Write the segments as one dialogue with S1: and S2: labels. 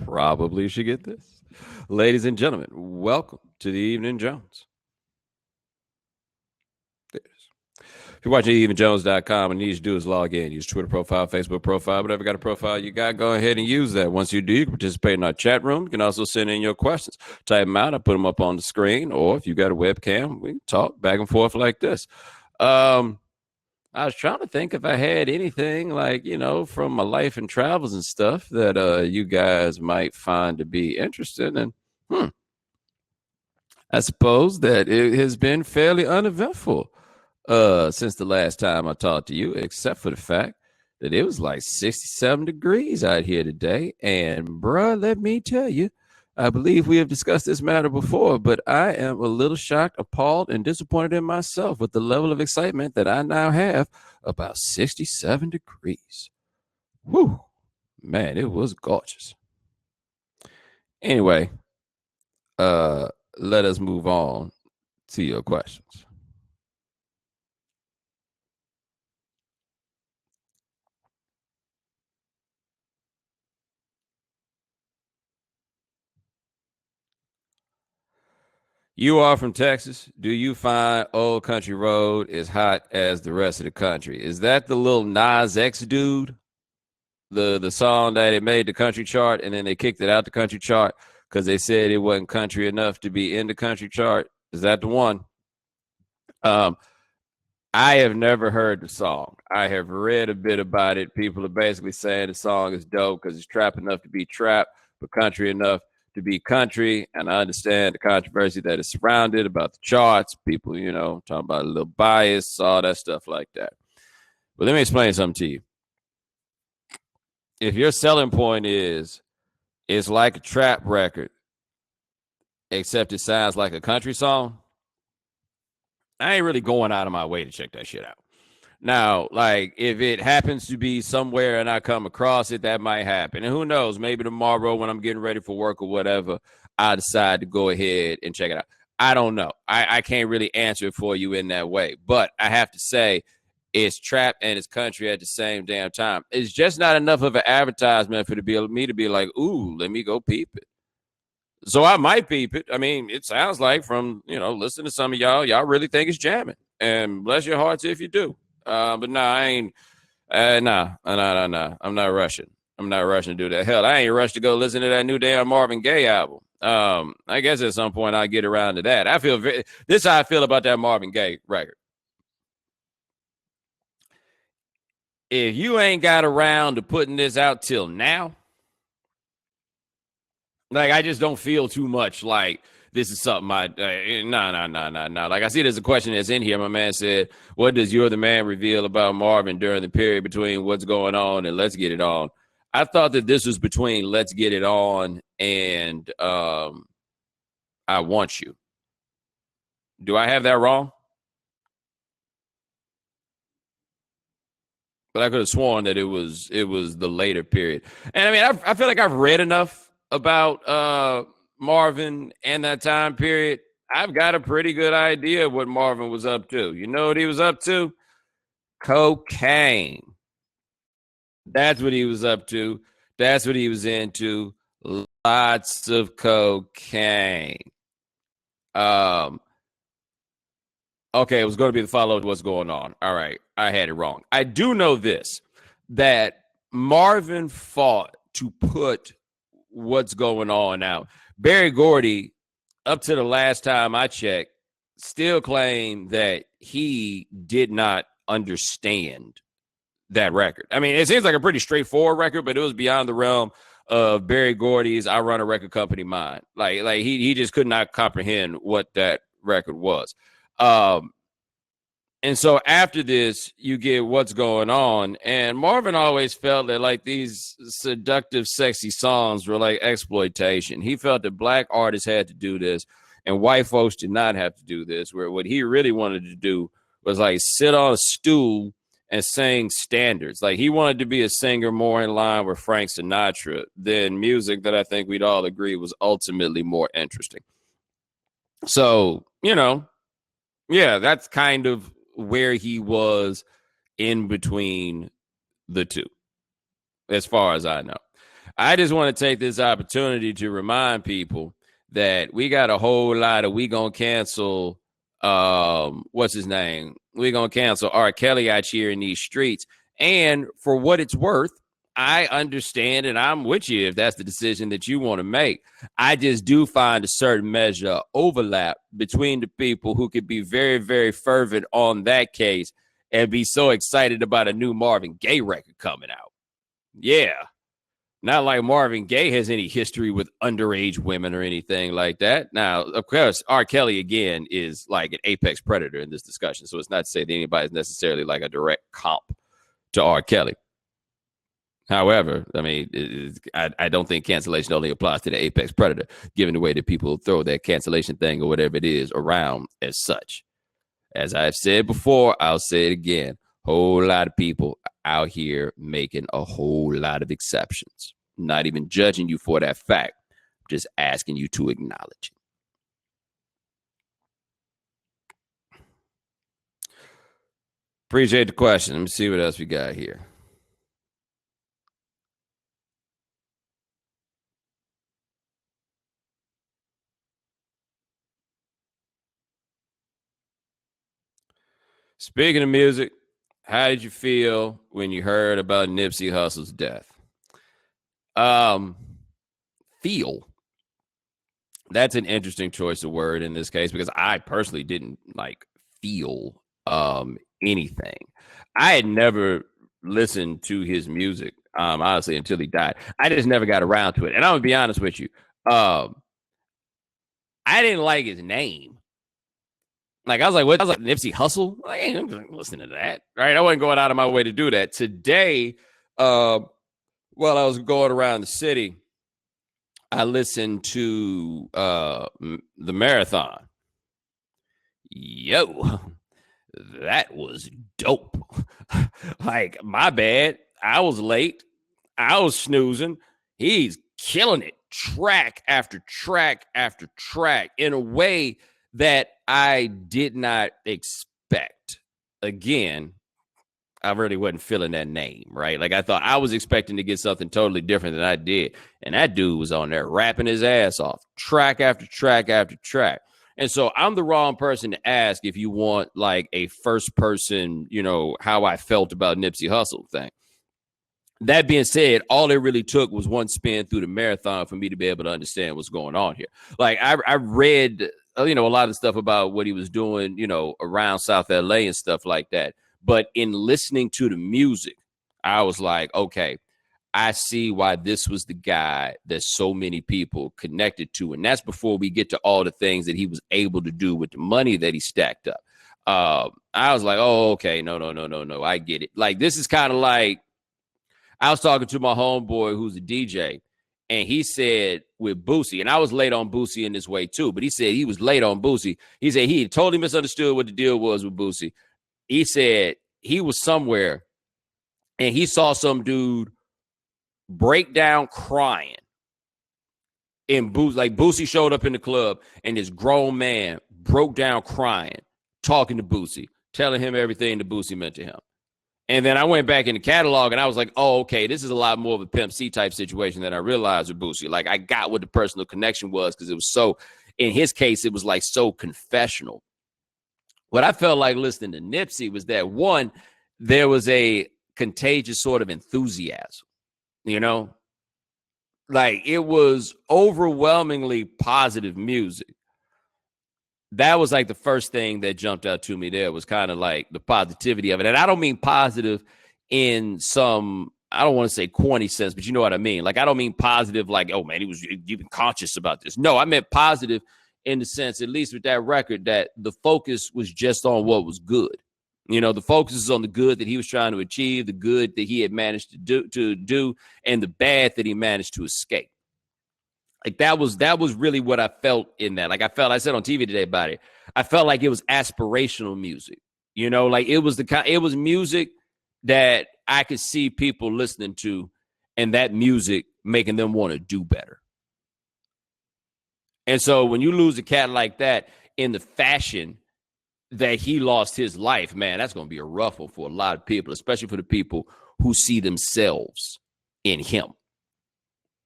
S1: Probably should get this. Ladies and gentlemen, welcome to the Evening Jones. If you're watching evenjones.com, and you need to do is log in. Use Twitter profile, Facebook profile, whatever got a profile you got, go ahead and use that. Once you do, you can participate in our chat room. You can also send in your questions. Type them out. I put them up on the screen. Or if you got a webcam, we can talk back and forth like this. I was trying to think if I had anything like, from my life and travels and stuff that you guys might find to be interesting. And I suppose that it has been fairly uneventful since the last time I talked to you, except for the fact that it was like 67 degrees out here today. And bruh, let me tell you, I believe we have discussed this matter before, but I am a little shocked, appalled, and disappointed in myself with the level of excitement that I now have about 67 degrees. Whew, man, it was gorgeous. Anyway, let us move on to your questions. You are from Texas. Do you find Old Country Road as hot as the rest of the country? Is that the little Nas X dude? The song that it made the country chart and then they kicked it out the country chart because they said it wasn't country enough to be in the country chart? Is that the one? I have never heard the song. I have read a bit about it. People are basically saying the song is dope because it's trap enough to be trap, but country enough to be country. And I understand the controversy that is surrounded about the charts. People, talking about a little bias, all that stuff like that. But let me explain something to you. If your selling point is it's like a trap record, except it sounds like a country song, I ain't really going out of my way to check that shit out. Now, like, if it happens to be somewhere and I come across it, that might happen. And who knows, maybe tomorrow when I'm getting ready for work or whatever, I decide to go ahead and check it out. I don't know. I can't really answer it for you in that way. But I have to say, it's trap and it's country at the same damn time. It's just not enough of an advertisement for me to be like, ooh, let me go peep it. So I might peep it. I mean, it sounds like from, listening to some of y'all really think it's jamming. And bless your hearts if you do. But I ain't. I'm not rushing. I'm not rushing to do that. Hell, I ain't rushed to go listen to that new damn Marvin Gaye album. I guess at some point I'll get around to that. This is how I feel about that Marvin Gaye record. If you ain't got around to putting this out till now, like, I just don't feel too much like this is something no. Like, I see there's a question that's in here. My man said, what does You're the Man reveal about Marvin during the period between What's Going On and Let's Get It On? I thought that this was between Let's Get It On and I Want You. Do I have that wrong? But I could have sworn that it was the later period. And I mean, I feel like I've read enough about Marvin and that time period. I've got a pretty good idea of what Marvin was up to. You know what he was up to? Cocaine. That's what he was up to. That's what he was into. Lots of cocaine. Okay, it was going to be the follow to What's Going On. All right, I had it wrong. I do know this, that Marvin fought to put What's Going On out. Berry Gordy, up to the last time I checked, still claimed that he did not understand that record. I mean, it seems like a pretty straightforward record, but it was beyond the realm of Berry Gordy's I Run a Record Company mind. Like he just could not comprehend what that record was. And so after this, you get What's Going On. And Marvin always felt that like these seductive, sexy songs were like exploitation. He felt that black artists had to do this and white folks did not have to do this, where what he really wanted to do was like sit on a stool and sing standards. Like he wanted to be a singer more in line with Frank Sinatra than music that I think we'd all agree was ultimately more interesting. So, yeah, that's kind of where he was in between the two. as far as I know. I just want to take this opportunity to remind people that we got a whole lot of we gonna cancel what's his name? We gonna cancel R. Kelly out here in these streets. And for what it's worth, I understand and I'm with you if that's the decision that you want to make. I just do find a certain measure of overlap between the people who could be very, very fervent on that case and be so excited about a new Marvin Gaye record coming out. Yeah. Not like Marvin Gaye has any history with underage women or anything like that. Now, of course, R. Kelly, again, is like an apex predator in this discussion. So it's not to say that anybody's necessarily like a direct comp to R. Kelly. However, I mean, I don't think cancellation only applies to the apex predator, given the way that people throw that cancellation thing or whatever it is around as such. As I've said before, I'll say it again. Whole lot of people out here making a whole lot of exceptions. Not even judging you for that fact. Just asking you to acknowledge it. Appreciate the question. Let me see what else we got here. Speaking of music, how did you feel when you heard about Nipsey Hussle's death? Feel. That's an interesting choice of word in this case because I personally didn't like feel anything. I had never listened to his music, honestly, until he died. I just never got around to it. And I'm gonna be honest with you. I didn't like his name. Like, I was like, what? I was like, Nipsey Hussle? Like, I ain't listening to that. Right? I wasn't going out of my way to do that. Today, while I was going around the city, I listened to the marathon. Yo, that was dope. Like, my bad. I was late. I was snoozing. He's killing it. Track after track after track in a way that I did not expect. Again, I really wasn't feeling that name, right? Like I was expecting to get something totally different than I did. And that dude was on there rapping his ass off, track after track after track. And so I'm the wrong person to ask if you want like a first person, how I felt about Nipsey Hussle thing. That being said, all it really took was one spin through the marathon for me to be able to understand what's going on here. Like I read, a lot of stuff about what he was doing, around South LA and stuff like that. But in listening to the music, I was like, okay, I see why this was the guy that so many people connected to. And that's before we get to all the things that he was able to do with the money that he stacked up. I was like, oh, okay, no, I get it. Like, this is kind of like, I was talking to my homeboy who's a DJ, and he said with Boosie, and I was late on Boosie in this way too, but he said he was late on Boosie. He said he totally misunderstood what the deal was with Boosie. He said he was somewhere, and he saw some dude break down crying in Boosie. Like, Boosie showed up in the club, and this grown man broke down crying, talking to Boosie, telling him everything that Boosie meant to him. And then I went back in the catalog and I was like, oh, okay, this is a lot more of a Pimp C type situation than I realized with Boosie. Like, I got what the personal connection was because it was so, in his case, it was like so confessional. What I felt like listening to Nipsey was that, one, there was a contagious sort of enthusiasm, like it was overwhelmingly positive music. That was like the first thing that jumped out to me there was kind of like the positivity of it. And I don't mean positive in some, I don't want to say corny sense, but you know what I mean? Like, I don't mean positive like, oh man, he was even conscious about this. No, I meant positive in the sense, at least with that record, that the focus was just on what was good. The focus is on the good that he was trying to achieve, the good that he had managed to do, and the bad that he managed to escape. Like that was really what I felt in that. Like I said on TV today about it. I felt like it was aspirational music, like it was music that I could see people listening to and that music making them want to do better. And so when you lose a cat like that in the fashion that he lost his life, man, that's going to be a rough one for a lot of people, especially for the people who see themselves in him.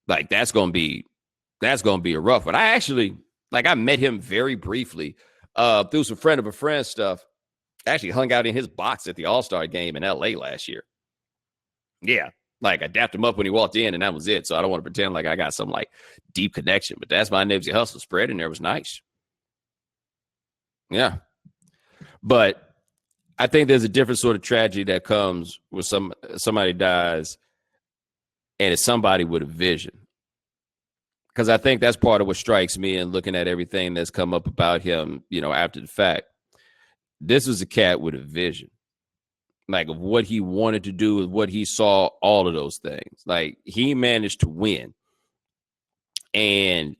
S1: Like that's gonna be a rough one. I actually I met him very briefly through some friend of a friend stuff. I actually hung out in his box at the All-Star game in LA last year. Yeah. Like I dapped him up when he walked in and that was it. So I don't want to pretend like I got some like deep connection, but that's my Nipsey Hussle spread and there was nice. Yeah. But I think there's a different sort of tragedy that comes with somebody dies and it's somebody with a vision. Because I think that's part of what strikes me in looking at everything that's come up about him, after the fact. This was a cat with a vision, like of what he wanted to do, with what he saw, all of those things. Like he managed to win. And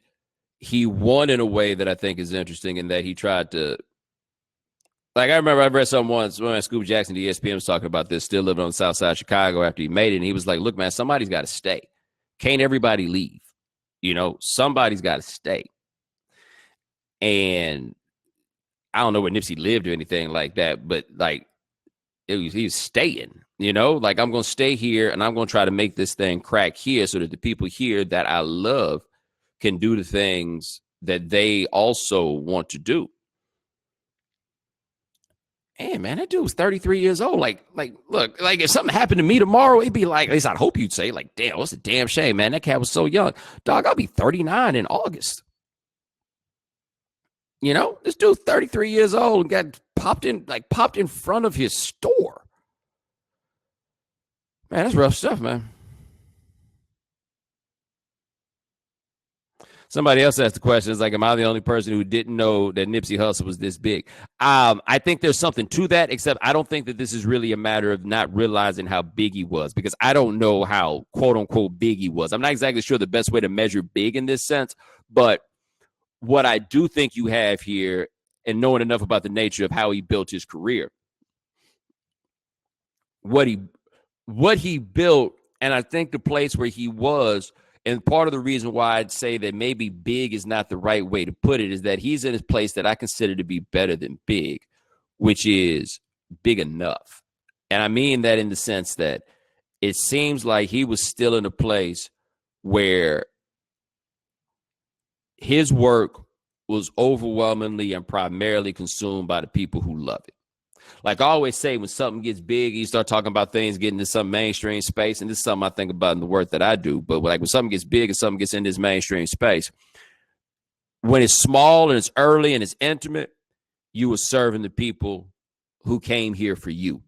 S1: he won in a way that I think is interesting in that he tried to, like I remember I read something once when Scoop Jackson, the ESPN, was talking about this, still living on the south side of Chicago after he made it. And he was like, look, man, somebody's got to stay. Can't everybody leave? Somebody's got to stay. And I don't know where Nipsey lived or anything like that, but like he was staying, like I'm going to stay here and I'm going to try to make this thing crack here so that the people here that I love can do the things that they also want to do. Hey, man, that dude was 33 years old. Like, look, like if something happened to me tomorrow, it'd be like, at least I'd hope you'd say, like, damn, what's a damn shame, man. That cat was so young. Dog, I'll be 39 in August. This dude's 33 years old and got popped in front of his store. Man, that's rough stuff, man. Somebody else asked the question. It's like, am I the only person who didn't know that Nipsey Hussle was this big? I think there's something to that, except I don't think that this is really a matter of not realizing how big he was, because I don't know how, quote unquote, big he was. I'm not exactly sure the best way to measure big in this sense, but what I do think you have here, and knowing enough about the nature of how he built his career, what he built, and I think the place where he was, and part of the reason why I'd say that maybe big is not the right way to put it, is that he's in a place that I consider to be better than big, which is big enough. And I mean that in the sense that it seems like he was still in a place where his work was overwhelmingly and primarily consumed by the people who love it. Like I always say, when something gets big, you start talking about things getting into some mainstream space. And this is something I think about in the work that I do. But like when something gets big and something gets in this mainstream space, when it's small and it's early and it's intimate, you are serving the people who came here for you.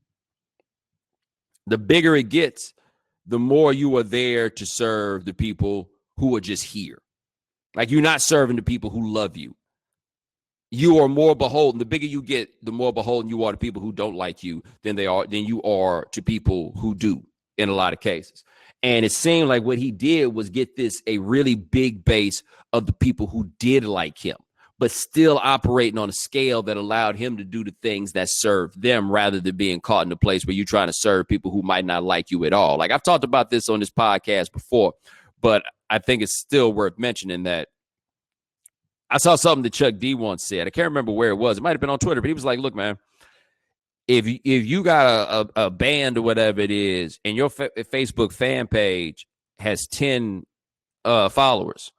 S1: The bigger it gets, the more you are there to serve the people who are just here. Like you're not serving the people who love you. You are more beholden. The bigger you get, the more beholden you are to people who don't like you than you are to people who do in a lot of cases. And it seemed like what he did was get a really big base of the people who did like him, but still operating on a scale that allowed him to do the things that served them rather than being caught in a place where you're trying to serve people who might not like you at all. Like I've talked about this on this podcast before, but I think it's still worth mentioning that I saw something that Chuck D once said. I can't remember where it was. It might have been on Twitter, but he was like, look, man, if you got a band or whatever it is, and your Facebook fan page has 10 followers,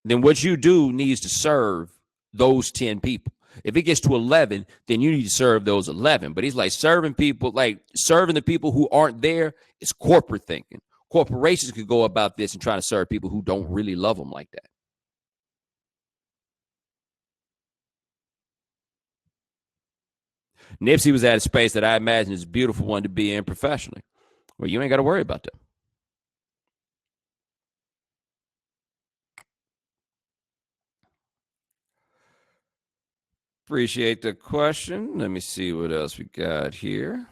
S1: then what you do needs to serve those 10 people. If it gets to 11, then you need to serve those 11. But he's like, serving the people who aren't there is corporate thinking. Corporations could go about this and try to serve people who don't really love them like that. Nipsey was at a space that I imagine is a beautiful one to be in professionally, where you ain't got to worry about that. Appreciate the question. Let me see what else we got here.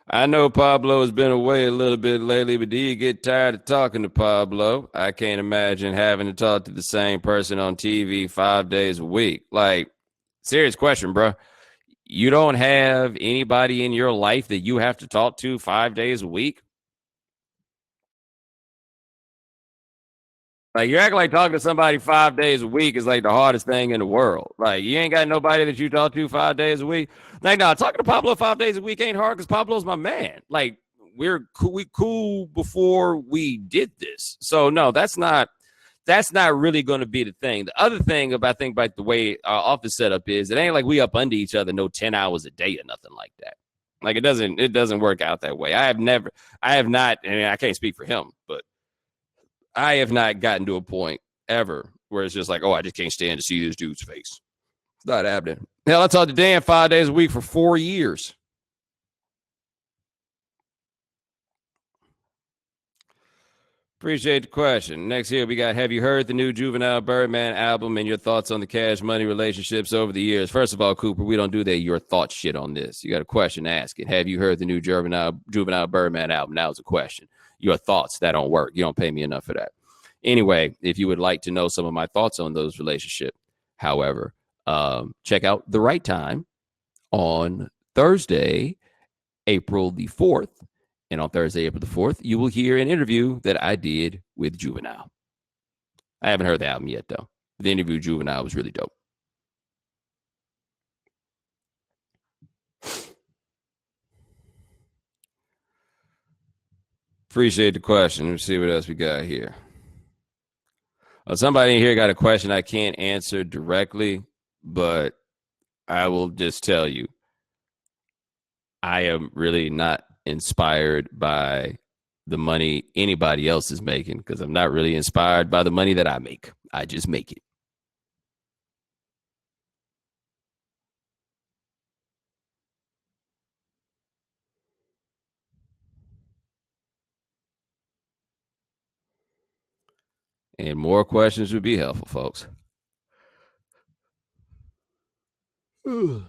S1: I know Pablo has been away a little bit lately, but do you get tired of talking to Pablo? I can't imagine having to talk to the same person on TV 5 days a week. Like, serious question, bro. You don't have anybody in your life that you have to talk to 5 days a week. Like you're acting like talking to somebody 5 days a week is like the hardest thing in the world. Like you ain't got nobody that you talk to 5 days a week. Like no, talking to Pablo 5 days a week ain't hard because Pablo's my man. Like we cool before we did this. So no, that's not really going to be the thing. The other thing about I think about the way our office setup is, it ain't like we up under each other no 10 hours a day or nothing like that. Like it doesn't work out that way. I have not, and I can't speak for him, but I have not gotten to a point ever where it's just like, oh, I just can't stand to see this dude's face. It's not happening. Hell, I talked to Dan 5 days a week for 4 years. Appreciate the question. Next here we got, have you heard the new Juvenile Birdman album and your thoughts on the cash money relationships over the years? First of all, Cooper, we don't do that your thoughts shit on this. You got a question, ask it. Have you heard the new Juvenile Birdman album? That was a question. Your thoughts, that don't work. You don't pay me enough for that. Anyway, if you would like to know some of my thoughts on those relationships, however, check out The Right Time on Thursday, April the 4th. And on Thursday, April the 4th, you will hear an interview that I did with Juvenile. I haven't heard the album yet, though. The interview with Juvenile was really dope. Appreciate the question. Let's see what else we got here. Somebody in here got a question I can't answer directly, but I will just tell you, I am really not inspired by the money anybody else is making because I'm not really inspired by the money that I make. I just make it. And more questions would be helpful, folks. There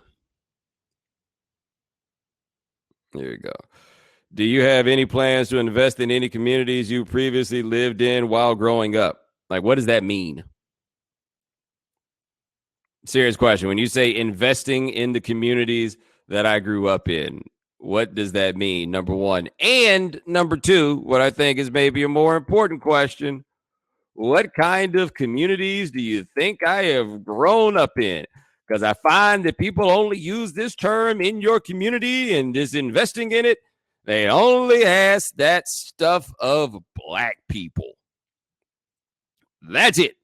S1: you go. Do you have any plans to invest in any communities you previously lived in while growing up? Like, what does that mean? Serious question. When you say investing in the communities that I grew up in, what does that mean? Number one. And number two, what I think is maybe a more important question, what kind of communities do you think I have grown up in? Because I find that people only use this term in your community and is investing in it. They only ask that stuff of black people. That's it.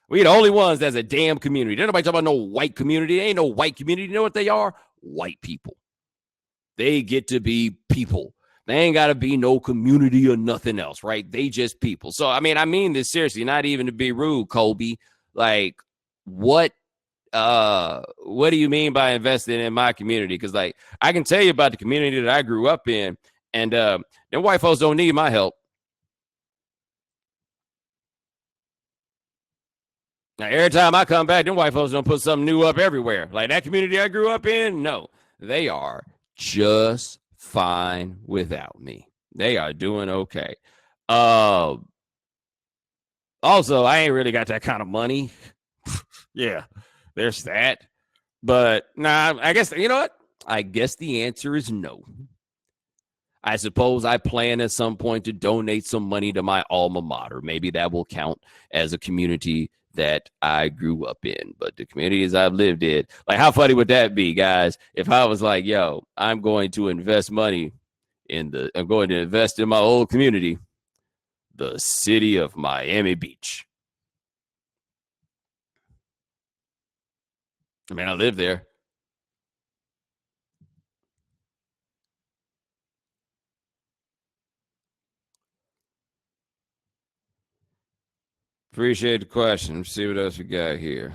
S1: We the only ones that's a damn community. There's nobody talking about no white community. There ain't no white community. You know what they are? White people. They get to be people. They ain't got to be no community or nothing else, right? They just people. So, I mean this seriously, not even to be rude, Kobe. Like, what do you mean by investing in my community? Because, like, I can tell you about the community that I grew up in, and them white folks don't need my help. Now, every time I come back, them white folks don't put something new up everywhere. Like that community I grew up in, no, they are just fine without me. They are doing okay. Uh, Also, I ain't really got that kind of money. Yeah, there's that. But nah, I guess you know what? I guess the answer is no. I suppose I plan at some point to donate some money to my alma mater. Maybe that will count as a community that I grew up in. But the communities I've lived in, like how funny would that be, guys? If I was like, yo, I'm going to invest money I'm going to invest in my old community, the city of Miami Beach. I mean, I live there. Appreciate the question. Let's see what else we got here.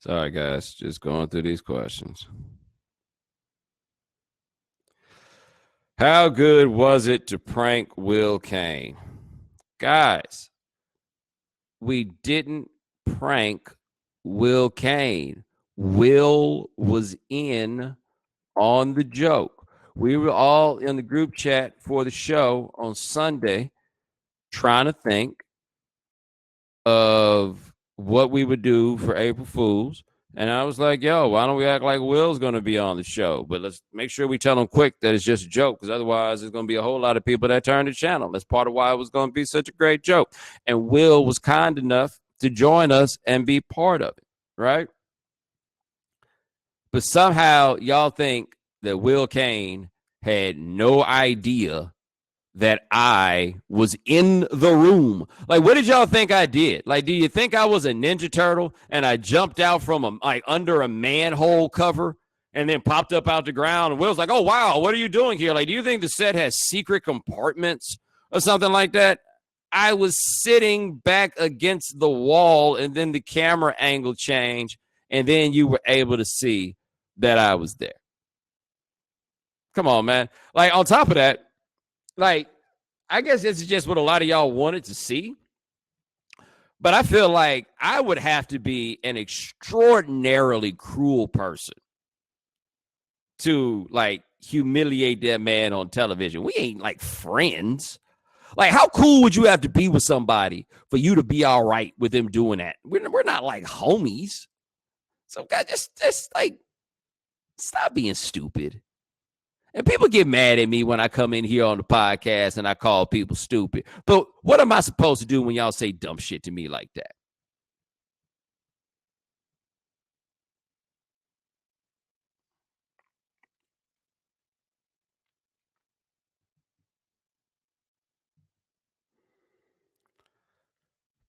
S1: Sorry, guys. Just going through these questions. How good was it to prank Will Kane? Guys, we didn't prank Will Kane. Will was in on the joke. We were all in the group chat for the show on Sunday trying to think of what we would do for April Fools. And I was like, yo, why don't we act like Will's going to be on the show? But let's make sure we tell him quick that it's just a joke, because otherwise there's going to be a whole lot of people that turn the channel. That's part of why it was going to be such a great joke. And Will was kind enough to join us and be part of it, right? But somehow y'all think that Will Kane had no idea that I was in the room. Like, what did y'all think I did? Like, do you think I was a Ninja Turtle and I jumped out from under a manhole cover and then popped up out the ground? And Will's like, oh, wow, what are you doing here? Like, do you think the set has secret compartments or something like that? I was sitting back against the wall, and then the camera angle changed, and then you were able to see that I was there. Come on, man. Like, on top of that, like, I guess this is just what a lot of y'all wanted to see. But I feel like I would have to be an extraordinarily cruel person to, like, humiliate that man on television. We ain't, like, friends. Like, how cool would you have to be with somebody for you to be all right with them doing that? We're not, like, homies. So, guys, just like, stop being stupid. And people get mad at me when I come in here on the podcast and I call people stupid. But what am I supposed to do when y'all say dumb shit to me like that?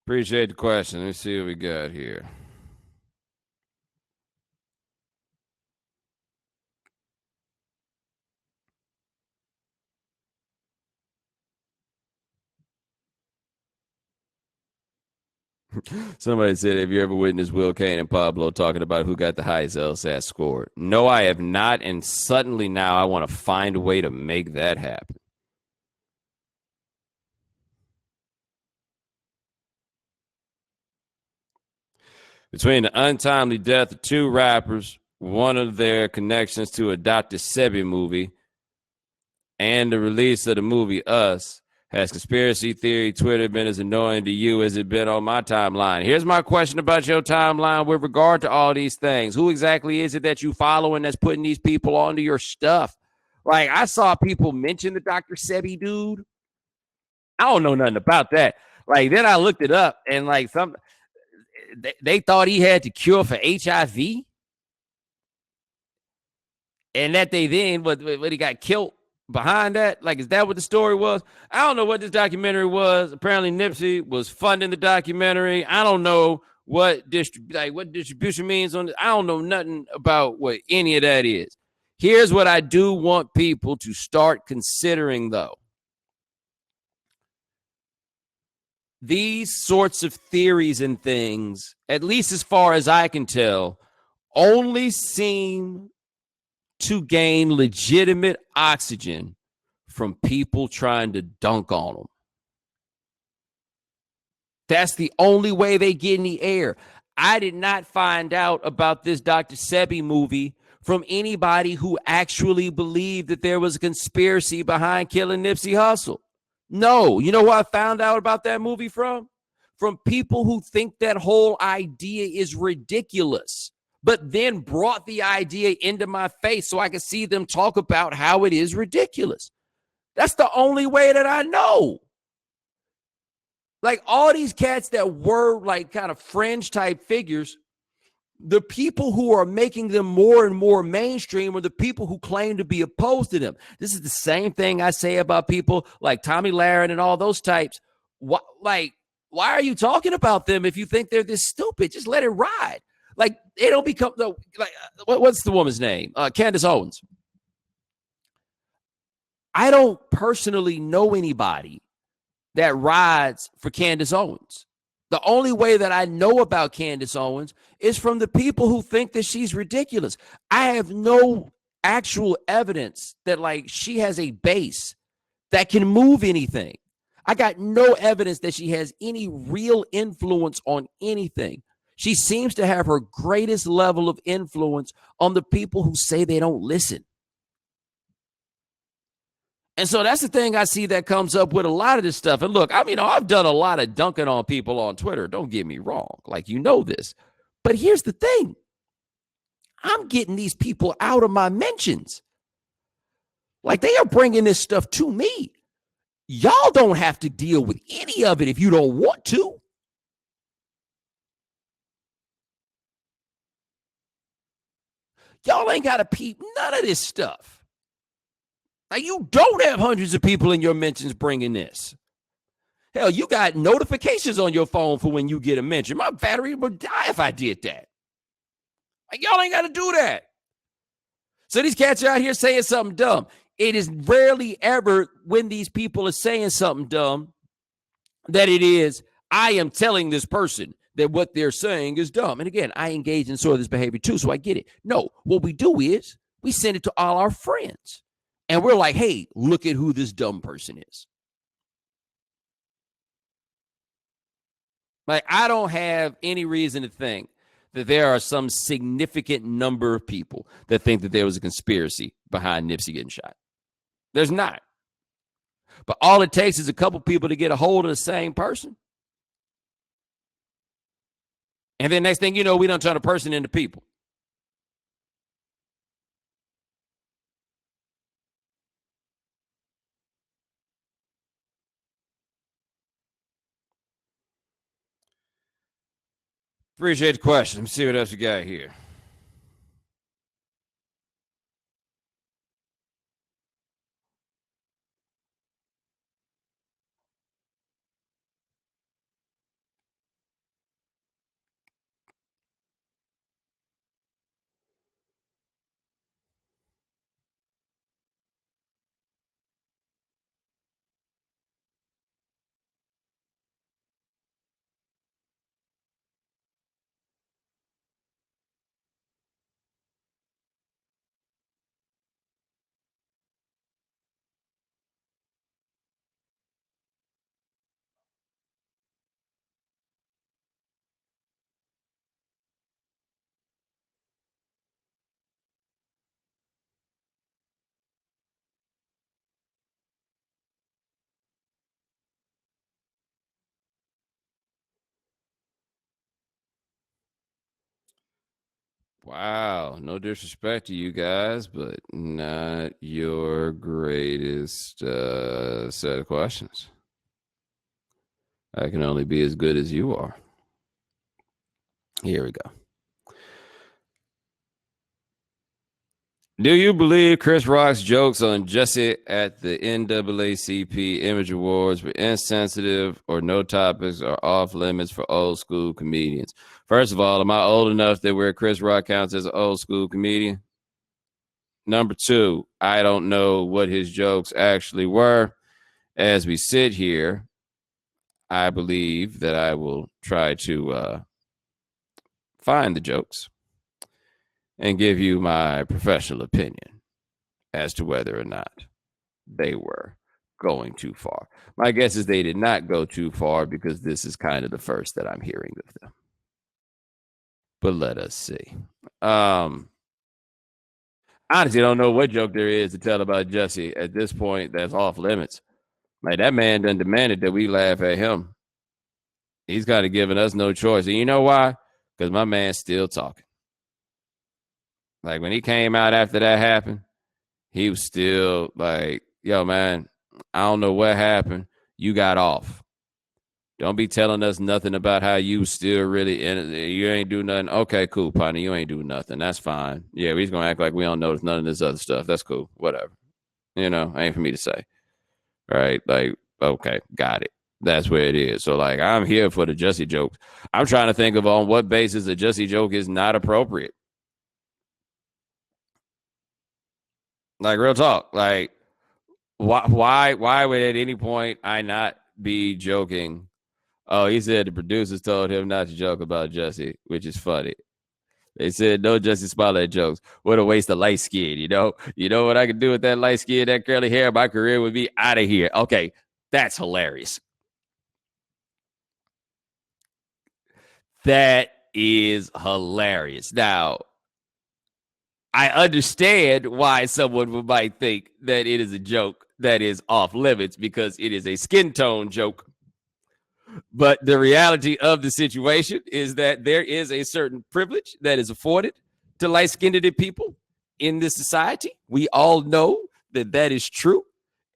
S1: Appreciate the question. Let's see what we got here. Somebody said, have you ever witnessed Will Kane and Pablo talking about who got the highest LSAT score? No, I have not. And suddenly now I want to find a way to make that happen. Between the untimely death of two rappers, one of their connections to a Dr. Sebi movie, and the release of the movie Us, has conspiracy theory Twitter been as annoying to you as it been on my timeline? Here's my question about your timeline with regard to all these things. Who exactly is it that you following that's putting these people onto your stuff? Like, I saw people mention the Dr. Sebi dude. I don't know nothing about that. Like, then I looked it up, and like they thought he had the cure for HIV, and that they then what he got killed behind that. Like, is that what the story was? I don't know what this documentary was. Apparently Nipsey was funding the documentary. I don't know what distribution means on it. I don't know nothing about what any of that is. Here's what I do want people to start considering, though. These sorts of theories and things, at least as far as I can tell, only seem to gain legitimate oxygen from people trying to dunk on them. That's the only way they get in the air. I did not find out about this Dr. Sebi movie from anybody who actually believed that there was a conspiracy behind killing Nipsey Hussle. No, you know where I found out about that movie from? From people who think that whole idea is ridiculous, but then brought the idea into my face so I could see them talk about how it is ridiculous. That's the only way that I know. Like, all these cats that were like kind of fringe type figures, the people who are making them more and more mainstream are the people who claim to be opposed to them. This is the same thing I say about people like Tommy Lahren and all those types. Why are you talking about them if you think they're this stupid? Just let it ride. Like, they don't become what's the woman's name? Candace Owens. I don't personally know anybody that rides for Candace Owens. The only way that I know about Candace Owens is from the people who think that she's ridiculous. I have no actual evidence that like she has a base that can move anything. I got no evidence that she has any real influence on anything. She seems to have her greatest level of influence on the people who say they don't listen. And so that's the thing I see that comes up with a lot of this stuff. And look, I mean, I've done a lot of dunking on people on Twitter. Don't get me wrong. Like, you know this. But here's the thing. I'm getting these people out of my mentions. Like, they are bringing this stuff to me. Y'all don't have to deal with any of it if you don't want to. Y'all ain't got to peep none of this stuff. Now, you don't have hundreds of people in your mentions bringing this. Hell, you got notifications on your phone for when you get a mention. My battery would die if I did that. Like, y'all ain't got to do that. So these cats are out here saying something dumb. It is rarely ever when these people are saying something dumb that it is, I am telling this person that what they're saying is dumb. And again, I engage in sort of this behavior too, so I get it. No, what we do is we send it to all our friends. And we're like, hey, look at who this dumb person is. Like, I don't have any reason to think that there are some significant number of people that think that there was a conspiracy behind Nipsey getting shot. There's not. But all it takes is a couple people to get a hold of the same person. And then next thing you know, we done turn a person into people. Appreciate the question. Let me see what else we got here. Wow, no disrespect to you guys, but not your greatest set of questions. I can only be as good as you are. Here we go. Do you believe Chris Rock's jokes on Jussie at the NAACP Image Awards were insensitive or no topics are off limits for old school comedians? First of all, am I old enough that where Chris Rock counts as an old school comedian? Number two, I don't know what his jokes actually were. As we sit here, I believe that I will try to find the jokes and give you my professional opinion as to whether or not they were going too far. My guess is they did not go too far because this is kind of the first that I'm hearing of them. But let us see. Honestly, don't know what joke there is to tell about Jussie at this point that's off limits. Like, that man done demanded that we laugh at him. He's kind of giving us no choice. And you know why? Because my man's still talking. Like, when he came out after that happened, he was still like, yo, man, I don't know what happened. You got off. Don't be telling us nothing about how you still really in it. You ain't do nothing. Okay, cool, partner. You ain't do nothing. That's fine. Yeah, we're going to act like we don't notice none of this other stuff. That's cool. Whatever. You know, ain't for me to say. Right? Like, okay, got it. That's where it is. So, like, I'm here for the Jussie jokes. I'm trying to think of on what basis a Jussie joke is not appropriate. Like, real talk. Like, why would at any point I not be joking Oh, he said the producers told him not to joke about Jussie, which is funny. They said no Jussie Smollett jokes. What a waste of light skin, you know? You know what I could do with that light skin, that curly hair? My career would be out of here. Okay, that's hilarious. That is hilarious. Now, I understand why someone might think that it is a joke that is off limits because it is a skin tone joke. But the reality of the situation is that there is a certain privilege that is afforded to light skinned people in this society. We all know that that is true.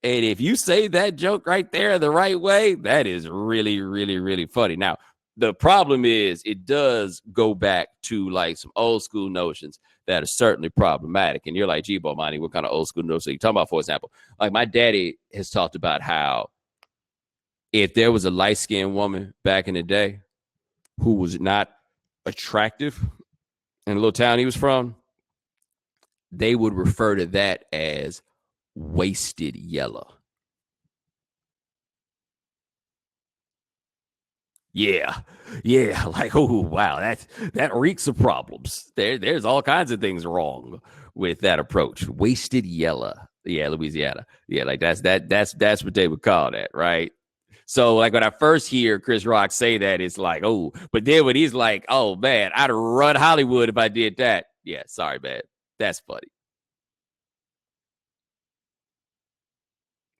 S1: And if you say that joke right there the right way, that is really, really, really funny. Now, the problem is it does go back to like some old school notions that are certainly problematic. And you're like, gee, Bomani, what kind of old school notions are you talking about? For example, like my daddy has talked about how if there was a light-skinned woman back in the day who was not attractive in the little town he was from, they would refer to that as wasted yellow. Yeah. Yeah. Like, oh, wow. That reeks of problems. There's all kinds of things wrong with that approach. Wasted yellow. Yeah, Louisiana. Yeah, like that's what they would call that, right? So, like, when I first hear Chris Rock say that, it's like, oh, but then when he's like, oh, man, I'd run Hollywood if I did that. Yeah, sorry, man. That's funny.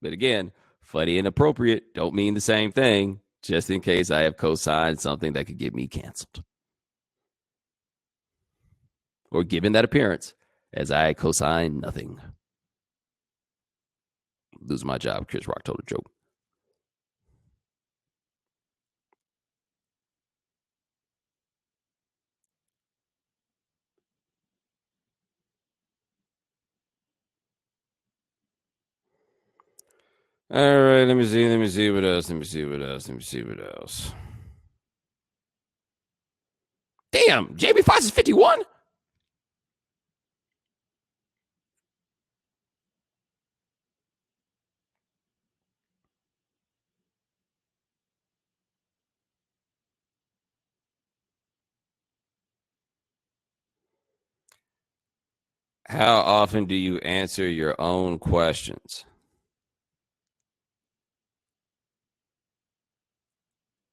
S1: But again, funny and appropriate don't mean the same thing, just in case I have co-signed something that could get me canceled or given that appearance as I co-sign nothing. Lose my job. Chris Rock told a joke. All right, let me see what else. Damn, Jamie Foxx is 51? How often do you answer your own questions?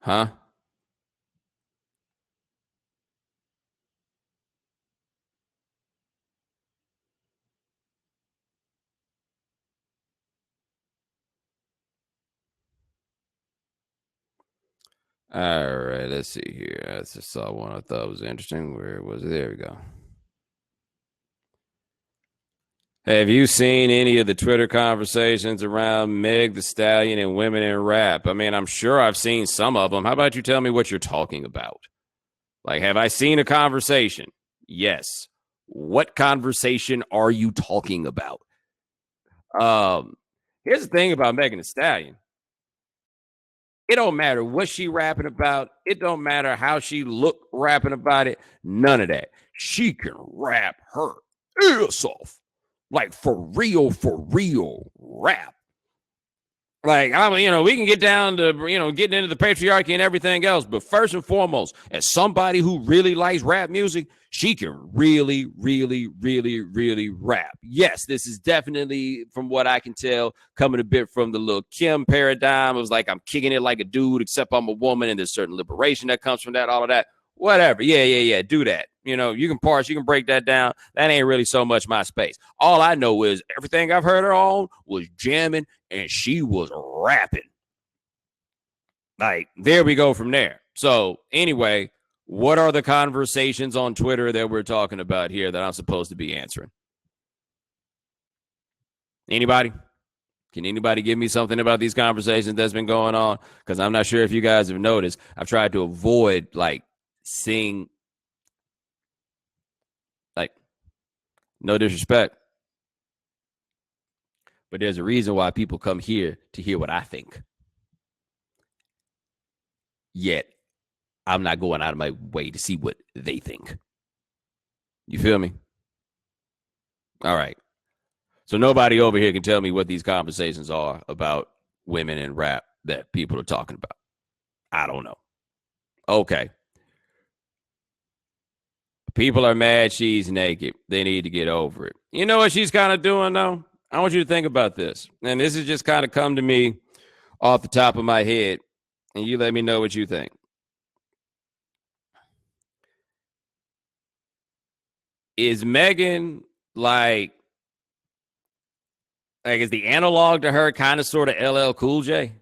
S1: Huh? All right, let's see here. I just saw one I thought was interesting. Where was it? There we go. Have you seen any of the Twitter conversations around Meg the Stallion and women in rap? I mean, I'm sure I've seen some of them. How about you tell me what you're talking about? Like, have I seen a conversation? Yes. What conversation are you talking about? Um, Here's the thing about Megan Thee Stallion. It don't matter what she rapping about. It don't matter how she look rapping about it. None of that. She can rap her ass off. Like for real rap. Like, we can get down to, getting into the patriarchy and everything else. But first and foremost, as somebody who really likes rap music, she can really, really, really, really rap. Yes, this is definitely, from what I can tell, coming a bit from the Lil' Kim paradigm. It was like, I'm kicking it like a dude, except I'm a woman, and there's certain liberation that comes from that, all of that. Whatever. Yeah. Do that. You can parse, you can break that down. That ain't really so much my space. All I know is everything I've heard her on was jamming and she was rapping. Like, there we go from there. So, anyway, what are the conversations on Twitter that we're talking about here that I'm supposed to be answering? Anybody? Can anybody give me something about these conversations that's been going on? Because I'm not sure if you guys have noticed. I've tried to avoid, like, seeing, like, no disrespect, but there's a reason why people come here to hear what I think. Yet, I'm not going out of my way to see what they think. You feel me? All right. So nobody over here can tell me what these conversations are about women in rap that people are talking about. I don't know. Okay. People are mad she's naked. They need to get over it. You know what she's kind of doing, though? I want you to think about this. And this has just kind of come to me off the top of my head. And you let me know what you think. Is Megan like is the analog to her kind of sort of LL Cool J?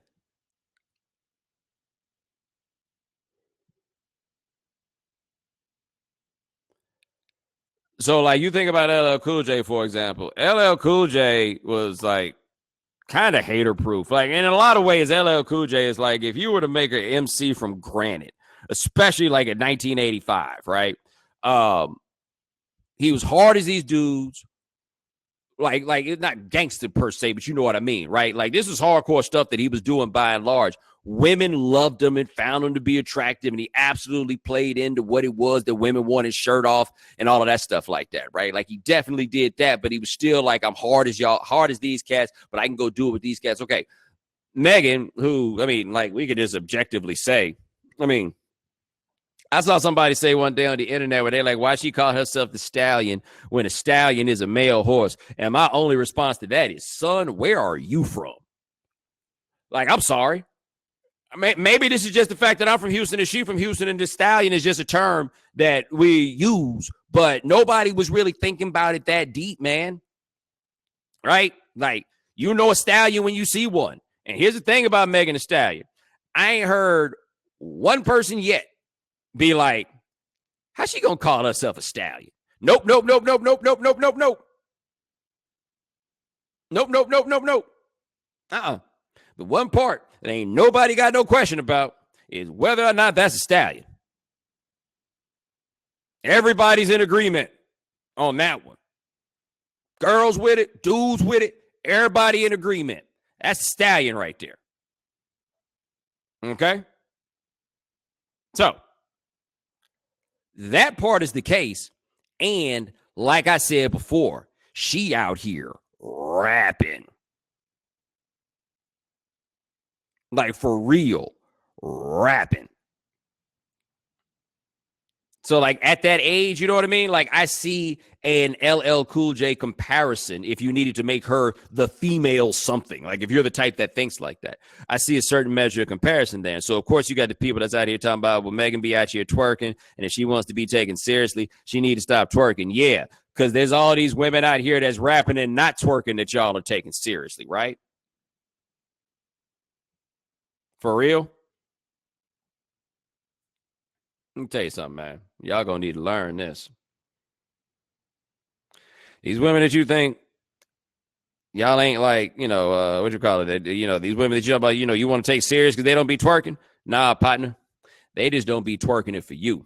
S1: So like you think about LL Cool J, for example. LL Cool J was like kind of hater proof. Like in a lot of ways, LL Cool J is like if you were to make an MC from granite, especially like in 1985, right? Um, he was hard as these dudes. Like it's not gangster per se, but you know what I mean, right? Like this is hardcore stuff that he was doing by and large. Women loved him and found him to be attractive, and he absolutely played into what it was that women wanted, shirt off and all of that stuff like that, right? Like he definitely did that, but he was still like, I'm hard as y'all, hard as these cats, but I can go do it with these cats. Okay, Megan, who, I mean, like we could just objectively say, I mean, I saw somebody say one day on the internet where they're like, why she call herself the Stallion when a stallion is a male horse? And my only response to that is, son, where are you from? Like, I'm sorry. I mean, maybe this is just the fact that I'm from Houston and she from Houston, and the stallion is just a term that we use, but nobody was really thinking about it that deep, man. Right? Like, you know a stallion when you see one. And here's the thing about Megan Thee Stallion. I ain't heard one person yet be like, how's she gonna call herself a stallion? Nope, nope, nope, nope, nope, nope, nope, nope, nope. Nope, nope, nope, nope, nope. The one part that ain't nobody got no question about is whether or not that's a stallion. Everybody's in agreement on that one. Girls with it, dudes with it, everybody in agreement. That's a stallion right there. Okay? So, that part is the case. And like I said before, she out here rapping. Like for real, rapping. So like at that age, you know what I mean? Like I see an LL Cool J comparison if you needed to make her the female something. Like if you're the type that thinks like that, I see a certain measure of comparison there. So of course you got the people that's out here talking about, well, Megan be out here twerking, and if she wants to be taken seriously, she need to stop twerking. Yeah, because there's all these women out here that's rapping and not twerking that y'all are taking seriously, right? For real? Let me tell you something, man. Y'all gonna need to learn this. These women that you think y'all ain't like, what you call it? These women that you about, you want to take serious because they don't be twerking. Nah, partner. They just don't be twerking it for you.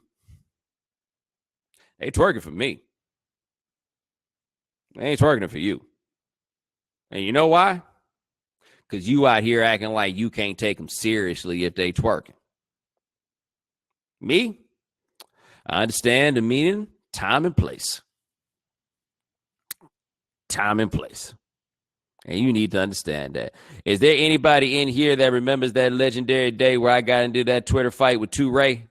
S1: They twerking for me. They ain't twerking it for you. And you know why? Because you out here acting like you can't take them seriously if they twerking. Me? I understand the meaning, time and place. Time and place. And you need to understand that. Is there anybody in here that remembers that legendary day where I got into that Twitter fight with 2Ray?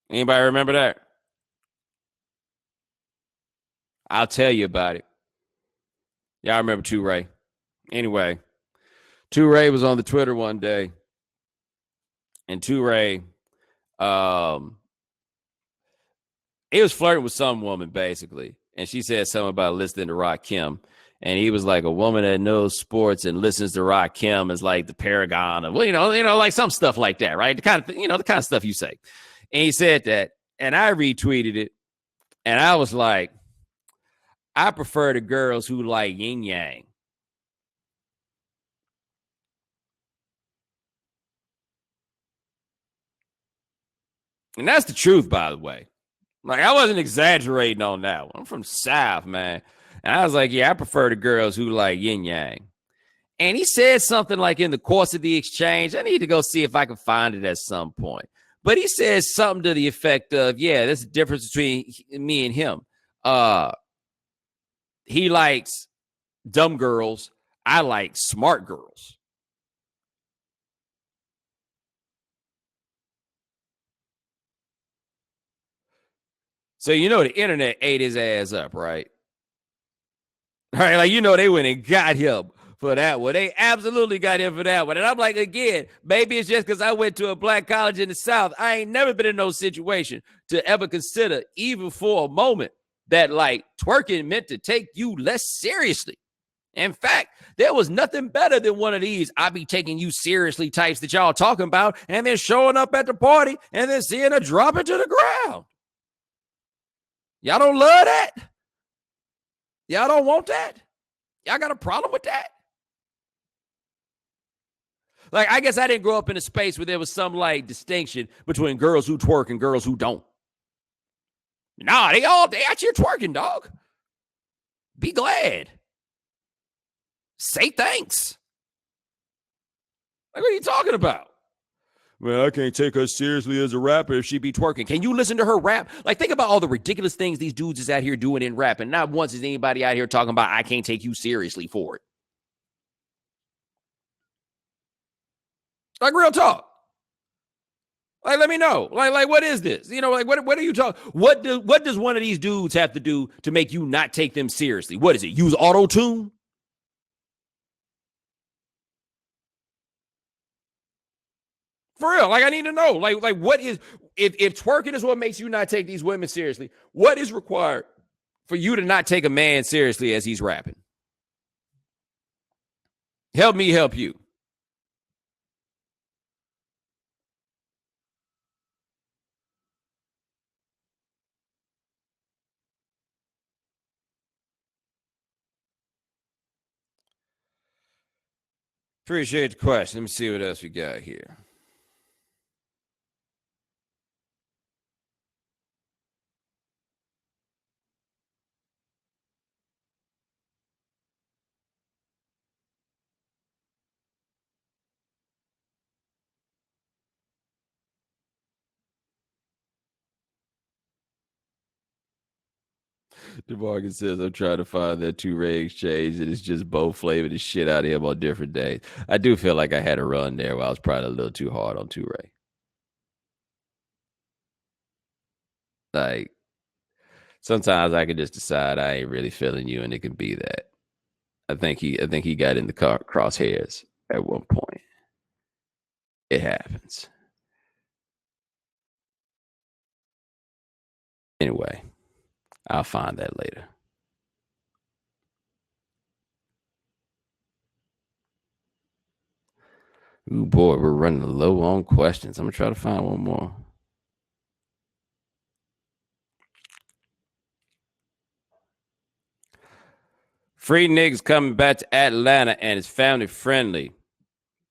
S1: Anybody remember that? I'll tell you about it. Y'all remember 2Ray. Anyway, 2Ray was on the Twitter one day, and 2Ray, he was flirting with some woman, basically. And she said something about listening to Rakim. And he was like, a woman that knows sports and listens to Rakim is like the paragon of, like some stuff like that, right? The kind of stuff you say. And he said that. And I retweeted it. And I was like, I prefer the girls who like yin yang. And that's the truth, by the way. Like, I wasn't exaggerating on that one. I'm from South, man. And I was like, yeah, I prefer the girls who like yin yang. And he said something like in the course of the exchange. I need to go see if I can find it at some point. But he says something to the effect of, yeah, there's a difference between me and him. He likes dumb girls. I like smart girls. So the internet ate his ass up, right? All right, like they went and got him for that one. They absolutely got him for that one. And I'm like, again, maybe it's just because I went to a black college in the South. I ain't never been in no situation to ever consider, even for a moment, that like twerking meant to take you less seriously. In fact, there was nothing better than one of these I be taking you seriously types that y'all talking about and then showing up at the party and then seeing her drop it to the ground. Y'all don't love that? Y'all don't want that? Y'all got a problem with that? Like, I guess I didn't grow up in a space where there was some like distinction between girls who twerk and girls who don't. Nah, they out here twerking, dog. Be glad. Say thanks. Like, what are you talking about? Well, I can't take her seriously as a rapper if she be twerking. Can you listen to her rap? Like, think about all the ridiculous things these dudes is out here doing in rap. And not once is anybody out here talking about, I can't take you seriously for it. Like, real talk. Like, let me know. Like, what is this? Like, what are you talking? What does one of these dudes have to do to make you not take them seriously? What is it? Use auto-tune? For real, like I need to know, like what is if twerking is what makes you not take these women seriously? What is required for you to not take a man seriously as he's rapping? Help me help you. Appreciate the question. Let me see what else we got here. DeMarcus says, I'm trying to find that two-ray exchange, and it's just both flavor the shit out of him on different days. I do feel like I had a run there where I was probably a little too hard on two-ray. Like, sometimes I can just decide I ain't really feeling you, and it can be that. I think he got in the crosshairs at one point. It happens. Anyway, I'll find that later. Ooh, boy, we're running low on questions. I'm going to try to find one more. Freaknik's coming back to Atlanta and it's family friendly.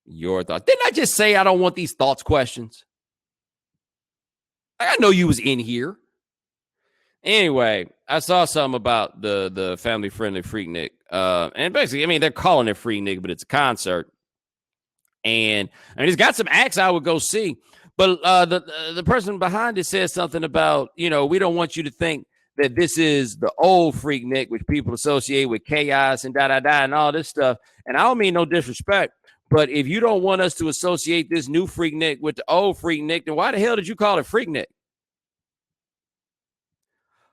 S1: Your thoughts? Didn't I just say I don't want these thoughts questions? I know you was in here. Anyway, I saw something about the family friendly Freaknik. And basically, I mean, they're calling it Freaknik, but it's a concert. And I mean, it's got some acts I would go see. But the person behind it says something about, we don't want you to think that this is the old Freaknik, which people associate with chaos and and all this stuff. And I don't mean no disrespect, but if you don't want us to associate this new Freaknik with the old Freaknik, then why the hell did you call it Freaknik?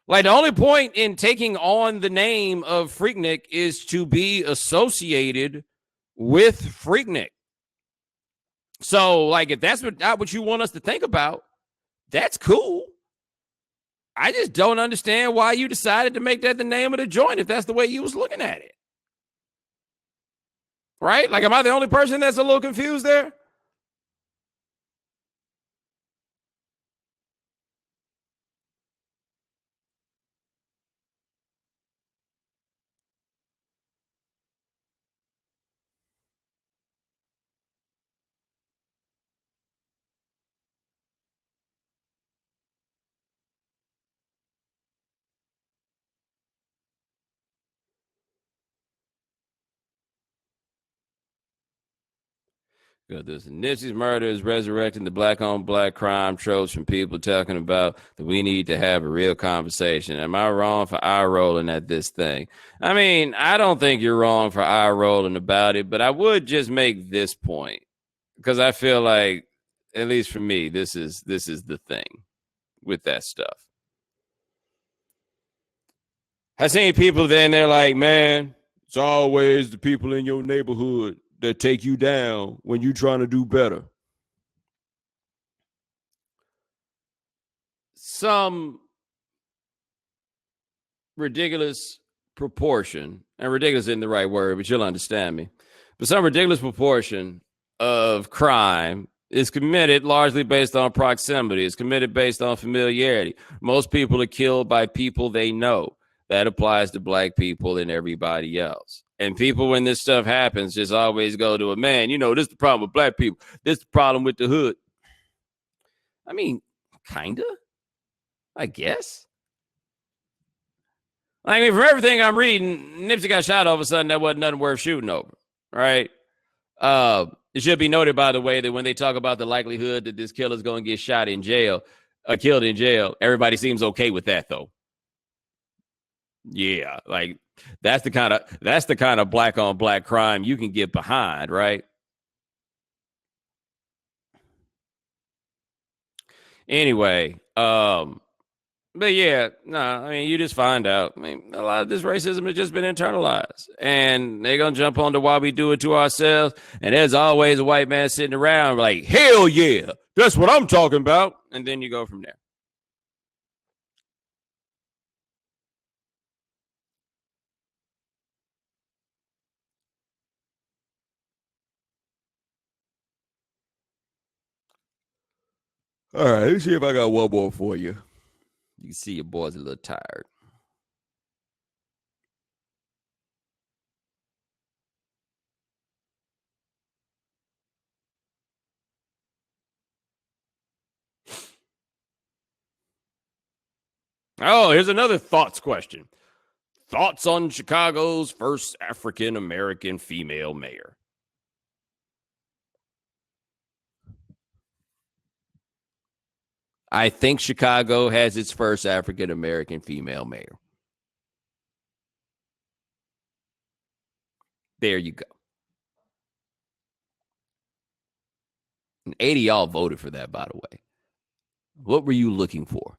S1: Like, the only point in taking on the name of Freaknik is to be associated with Freaknik. So, like, if that's not what you want us to think about, that's cool. I just don't understand why you decided to make that the name of the joint if that's the way you was looking at it. Right? Like, am I the only person that's a little confused there? This Nipsey's murder is resurrecting the black-on-black crime tropes from people talking about that we need to have a real conversation. Am I wrong for eye rolling at this thing? I mean, I don't think you're wrong for eye rolling about it, but I would just make this point because I feel like, at least for me, this is the thing with that stuff. I seen people then they're like, man, it's always the people in your neighborhood that take you down when you're trying to do better. Some ridiculous proportion, and ridiculous isn't the right word, but you'll understand me. But some ridiculous proportion of crime is committed largely based on proximity. It's committed based on familiarity. Most people are killed by people they know. That applies to black people and everybody else. And people, when this stuff happens, just always go to a man. You know, this is the problem with black people. This is the problem with the hood. I mean, kind of, I guess. I mean, from everything I'm reading, Nipsey got shot all of a sudden. That wasn't nothing worth shooting over, right? It should be noted, by the way, that when they talk about the likelihood that this killer's going to get shot in jail, killed in jail, everybody seems okay with that, though. Yeah, like that's the kind of black on black crime you can get behind, right? Anyway, but yeah, no, I mean, you just find out. I mean, a lot of this racism has just been internalized, and they're gonna jump on to why we do it to ourselves. And there's always a white man sitting around like, hell yeah, that's what I'm talking about. And then you go from there. All right, let's see if I got one more for you. You can see your boy's a little tired. Oh, here's another thoughts question. Thoughts on Chicago's first African American female mayor? I think Chicago has its first African American female mayor. There you go. And 80 y'all voted for that, by the way. What were you looking for?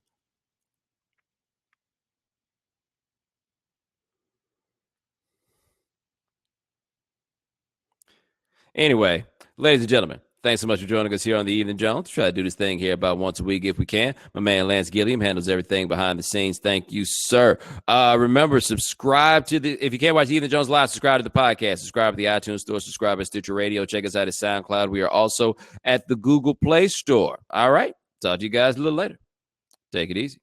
S1: Anyway, ladies and gentlemen, thanks so much for joining us here on the Evening Jones. Try to do this thing here about once a week if we can. My man Lance Gilliam handles everything behind the scenes. Thank you, sir. Remember, subscribe to if you can't watch the Evening Jones live, subscribe to the podcast. Subscribe to the iTunes Store. Subscribe to Stitcher Radio. Check us out at SoundCloud. We are also at the Google Play Store. All right. Talk to you guys a little later. Take it easy.